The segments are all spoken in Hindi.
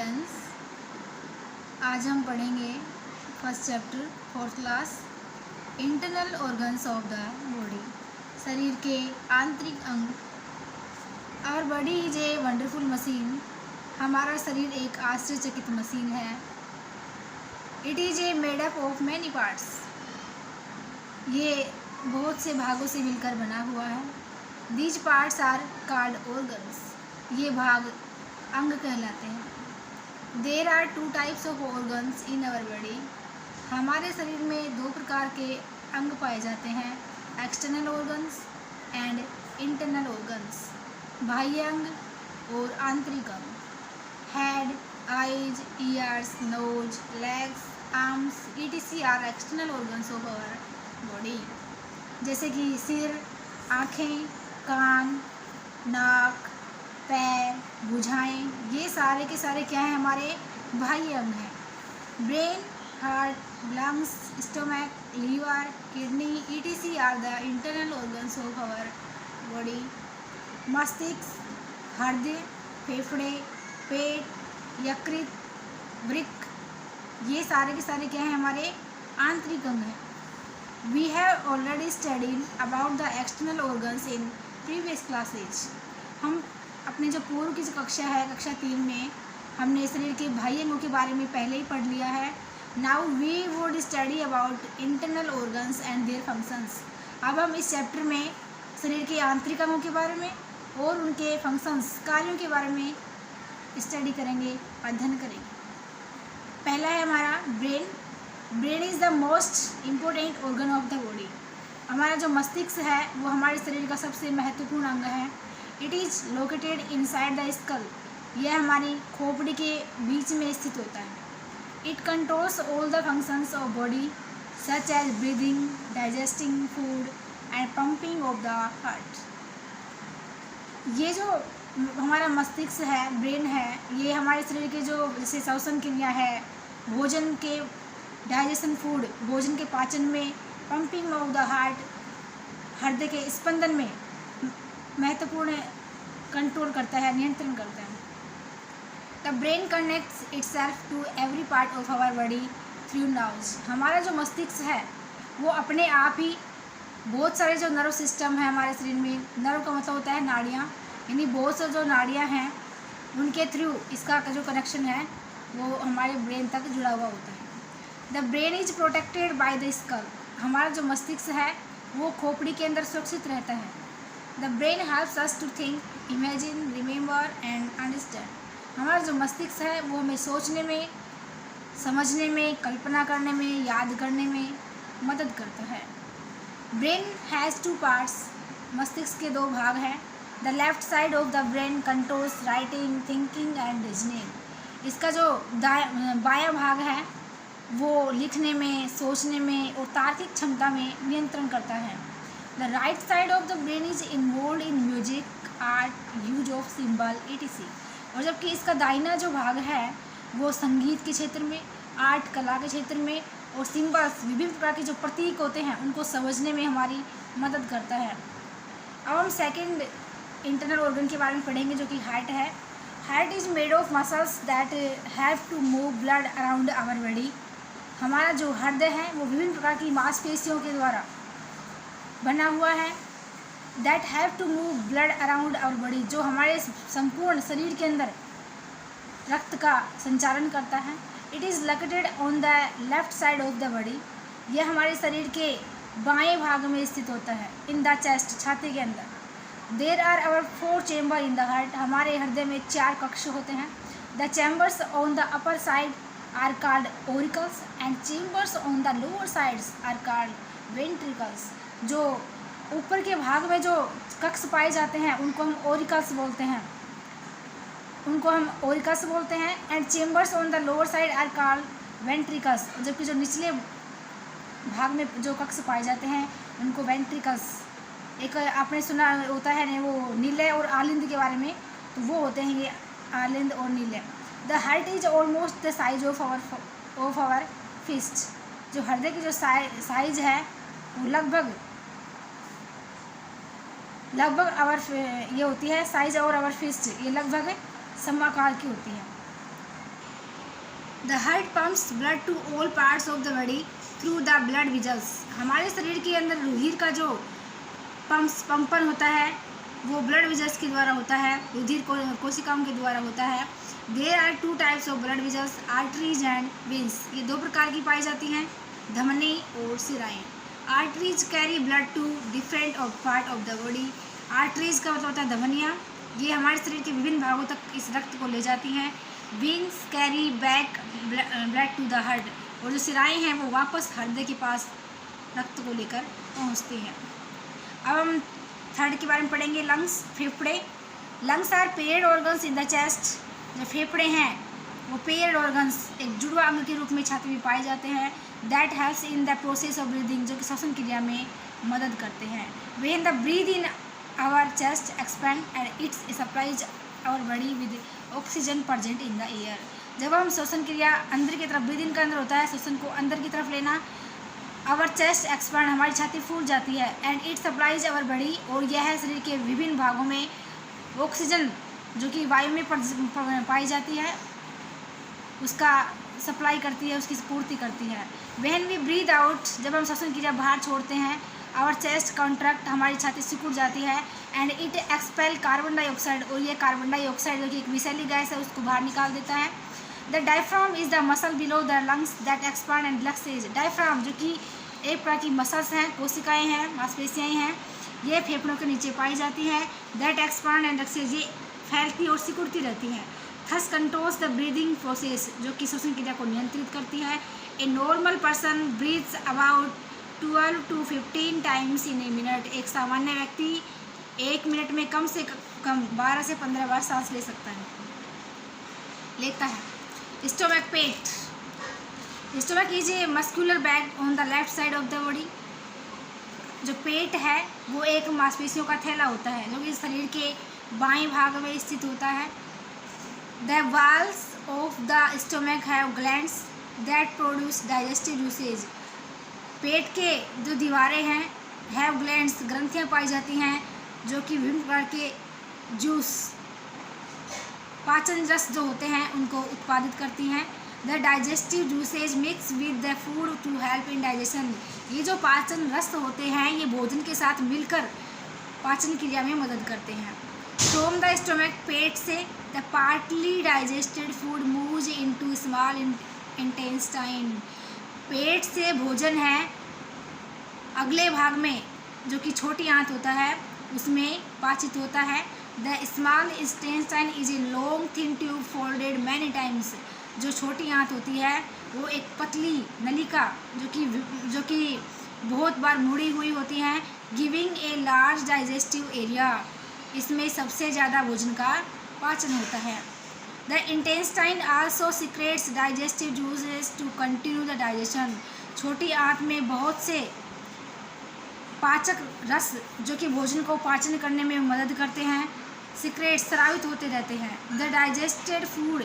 स्टूडेंट्स, आज हम पढ़ेंगे first chapter fourth class internal organs of the body. शरीर के आंतरिक अंग। Our body is a wonderful machine. हमारा शरीर एक आश्चर्यचकित मशीन है। It is a made up of many parts. ये बहुत से भागों से मिलकर बना हुआ है। These parts are called organs. ये भाग अंग कहलाते हैं। There are two types of organs in our body. हमारे शरीर में दो प्रकार के अंग पाए जाते हैं, external organs and internal organs. बाह्य अंग और आंतरिक अंग। Head, eyes, ears, nose, legs, arms etc are external organs of our body. जैसे कि सिर, आँखें, कान, नाक, पैर, भुजाएं, ये सारे के सारे क्या हैं, हमारे बाह्य अंग हैं। Brain, heart, lungs, stomach, liver, kidney etc are the internal organs of our body. मस्तिष्क, हृदय, फेफड़े, पेट, यकृत, वृक्क, ये सारे के सारे क्या हैं, हमारे आंतरिक अंग हैं। We have already studied about the external organs in previous classes. हम अपने जो पूर्व की जो कक्षा है, कक्षा 3 में हमने शरीर के बाह्य अंगों के बारे में पहले ही पढ़ लिया है। Now we would study about internal organs and their functions. अब हम इस चैप्टर में शरीर के आंतरिक अंगों के बारे में और उनके फंक्शंस, कार्यों के बारे में स्टडी करेंगे, अध्ययन करेंगे। पहला है हमारा brain. Brain is the most important organ of the body. हमारा जो मस्तिष्क है वो हमारे शरीर का सबसे महत्वपूर्ण अंग है। It is located inside the skull. यह हमारी खोपड़ी के बीच में स्थित होता है। It controls all the functions of body such as breathing, digesting food and pumping of the heart. ये जो हमारा मस्तिष्क है, ब्रेन है, ये हमारे शरीर के जो जैसे श्वसन क्रिया है, भोजन के डाइजेशन फूड, भोजन के पाचन में, पंपिंग ऑफ द हार्ट, हृदय के स्पंदन में महत्वपूर्ण कंट्रोल करता है, नियंत्रण करता है। The brain connects itself to every part of our body through nerves. हमारा जो मस्तिष्क है वो अपने आप ही बहुत सारे जो नर्व सिस्टम है हमारे शरीर में, नर्व का मतलब होता है नाड़ियाँ, यानी बहुत से जो नाड़ियाँ हैं उनके थ्रू इसका जो कनेक्शन है वो हमारे ब्रेन तक जुड़ा हुआ होता है। The brain is protected by the skull. हमारा जो मस्तिष्क है वो खोपड़ी के अंदर सुरक्षित रहता है। The brain helps us to think, imagine, remember and understand. हमारा जो मस्तिष्क है वो हमें सोचने में, समझने में, कल्पना करने में, याद करने में मदद करता है। Brain has two parts. मस्तिष्क के दो भाग हैं। The left side of the brain controls writing, thinking and reasoning. इसका जो बायां भाग है वो लिखने में, सोचने में और तार्किक क्षमता में नियंत्रण करता है। The right side of the brain is involve in music, art, use of symbol etc। और जबकि इसका दाहिना जो भाग है वो संगीत के क्षेत्र में, आर्ट, कला के क्षेत्र में और सिंबल्स, विभिन्न प्रकार के जो प्रतीक होते हैं उनको समझने में हमारी मदद करता है। अब हम सेकंड इंटरनल ऑर्गन के बारे में पढ़ेंगे जो कि हार्ट है। Heart is made of muscles that have to move blood around our body. हमारा जो हृदय है वो विभिन्न प्रकार की मांसपेशियों के द्वारा बना हुआ है। That have to move blood around our body, जो हमारे संपूर्ण शरीर के अंदर रक्त का संचालन करता है। It is located on the left side of the body. यह हमारे शरीर के बाएं भाग में स्थित होता है। इन द चेस्ट, छाती के अंदर। There are our 4 chamber in the heart. हमारे हृदय में 4 कक्ष होते हैं। The chambers on the upper side are called auricles and chambers on the lower sides are called ventricles. जो ऊपर के भाग में जो कक्ष पाए जाते हैं उनको हम ओरिकल्स बोलते हैं, and chambers on the lower side are called ventricles. जबकि जो निचले भाग में जो कक्ष पाए जाते हैं उनको वेंट्रिकल्स। एक आपने सुना होता है ना वो नीले और आलिंद के बारे में, तो वो होते हैं ये आलिंद और नीले। The heart is almost the size of our fist. जो हृदय की जो साइज है वो लगभग आवर ये होती है साइज और आवर फिस्ट, ये लगभग समाकार की होती है। The heart pumps blood to all parts of the body through the blood vessels. हमारे शरीर के अंदर रुधिर का जो पंपन होता है वो ब्लड विजल्स के द्वारा होता है, रुधिर कोशिकाओं के द्वारा होता है। There are 2 types of blood vessels, arteries and veins. ये 2 प्रकार की पाई जाती हैं, धमनी और सिराएं। Arteries carry blood to different part of the body. Arteries का मतलब होता है धमनियाँ, ये हमारे शरीर के विभिन्न भागों तक इस रक्त को ले जाती हैं। Veins carry back blood to the heart, और जो सिराएं हैं वो वापस हृदय के पास रक्त को लेकर पहुंचती हैं। अब हम थर्ड के बारे में पढ़ेंगे, लंग्स, फेफड़े। Lungs are paired organs in the chest. जो फेफड़े हैं वो पेयर्ड ऑर्गन्स, एक जुड़वा अंग के रूप में छाती में पाए जाते हैं। That helps in the process of breathing, जो कि श्वसन क्रिया में मदद करते हैं। When the breath in our chest expand and its supplies our body with oxygen present in the air. जब हम श्वसन क्रिया अंदर की तरफ, ब्रीद इन का अंदर होता है, श्वसन को अंदर की तरफ लेना, आवर चेस्ट एक्सपैंड, हमारी छाती फूल जाती है, and it supplies our body, और यह शरीर के विभिन्न भागों में ऑक्सीजन जो कि वायु में पाई जाती है उसका सप्लाई करती है, उसकी पूर्ति करती है। व्हेन वी ब्रीद आउट, जब हम श्वसन क्रिया बाहर छोड़ते हैं, आवर चेस्ट कॉन्ट्रैक्ट, हमारी छाती सिकुड़ जाती है, and it expel carbon dioxide, और ये कार्बन डाइऑक्साइड जो कि एक विषैली गैस है उसको बाहर निकाल देता है। The diaphragm is the muscle below the lungs that expand and relaxes. Diaphragm जो कि एक प्रकार की मसल्स हैं, कोशिकाएं हैं, मांसपेशियाँ हैं, ये फेफड़ों के नीचे पाई जाती हैं। दैट एक्सपांड एंड रिलैक्सेज, ये फैलती और सिकुड़ती रहती हैं। Thus controls the breathing process, जो कि श्वसन क्रिया को नियंत्रित करती है। A normal person breathes about 12 to 15 times in a minute. एक सामान्य व्यक्ति 1 मिनट में कम से कम 12 से 15 बार सांस लेता है। Stomach, pet. Stomach is a muscular bag on the left side of the body. जो पेट है वो एक मांसपेशियों का थैला होता है जो कि शरीर के बाएं भाग में स्थित होता है। The walls of the stomach have glands that produce digestive juices. पेट के जो दीवारें हैं, हैव ग्लैंड्स, ग्रंथियाँ पाई जाती हैं जो कि विभिन्न प्रकार के जूस, पाचन रस जो होते हैं उनको उत्पादित करती हैं। The digestive juices mix with the food to help in digestion. ये जो पाचन रस होते हैं ये भोजन के साथ मिलकर पाचन क्रिया में मदद करते हैं। फ्रॉम द स्टोमक, पेट से, the partly digested food moves into small intestine. पेट से भोजन है अगले भाग में जो कि छोटी आंत होता है उसमें पाचित होता है। The small intestine is a long thin tube folded many times. जो छोटी आंत होती है वो एक पतली नलिका जो कि बहुत बार मुड़ी हुई होती हैं, giving a large digestive area. इसमें सबसे ज़्यादा भोजन का पाचन होता है। The intestine also secretes digestive juices to continue the digestion. छोटी आंत में बहुत से पाचक रस जो कि भोजन को पाचन करने में मदद करते हैं, सीक्रेट स्रावित होते रहते हैं। The digested food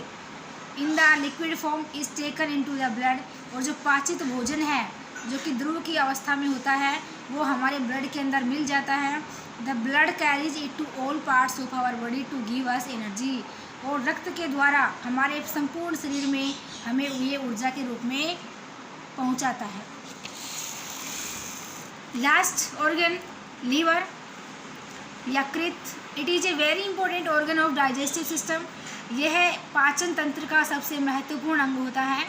in the liquid form is taken into the blood. और जो पाचित भोजन है जो कि द्रव की अवस्था में होता है वो हमारे ब्लड के अंदर मिल जाता है। The blood carries it to all parts of our body to give us energy. और रक्त के द्वारा हमारे संपूर्ण शरीर में हमें ये ऊर्जा के रूप में पहुंचाता है। लास्ट ऑर्गन, लीवर, यकृत। It is a very important organ of digestive system. यह पाचन तंत्र का सबसे महत्वपूर्ण अंग होता है।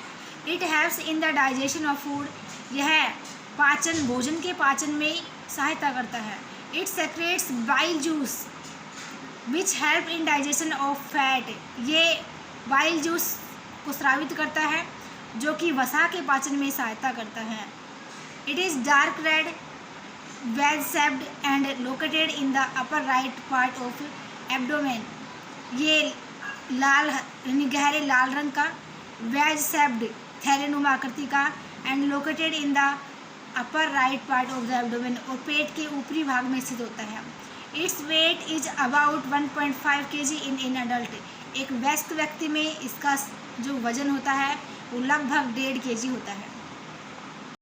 It helps in the digestion of food. यह भोजन के पाचन में सहायता करता है। It secrets bile juice which help in digestion of fat. ये बाइल जूस को स्रावित करता है जो कि वसा के पाचन में सहायता करता है। It is dark red, wedge shaped and located in the upper right part of abdomen. ये लाल यानी गहरे लाल रंग का, वेज शेप्ड थैलेनुमा आकृति का, and located in the upper right part of the abdomen, और पेट के ऊपरी भाग में स्थित होता है। Its weight is about 1.5 kg in an adult. एक वयस्क व्यक्ति में इसका जो वजन होता है वो लगभग 1.5 kg होता है।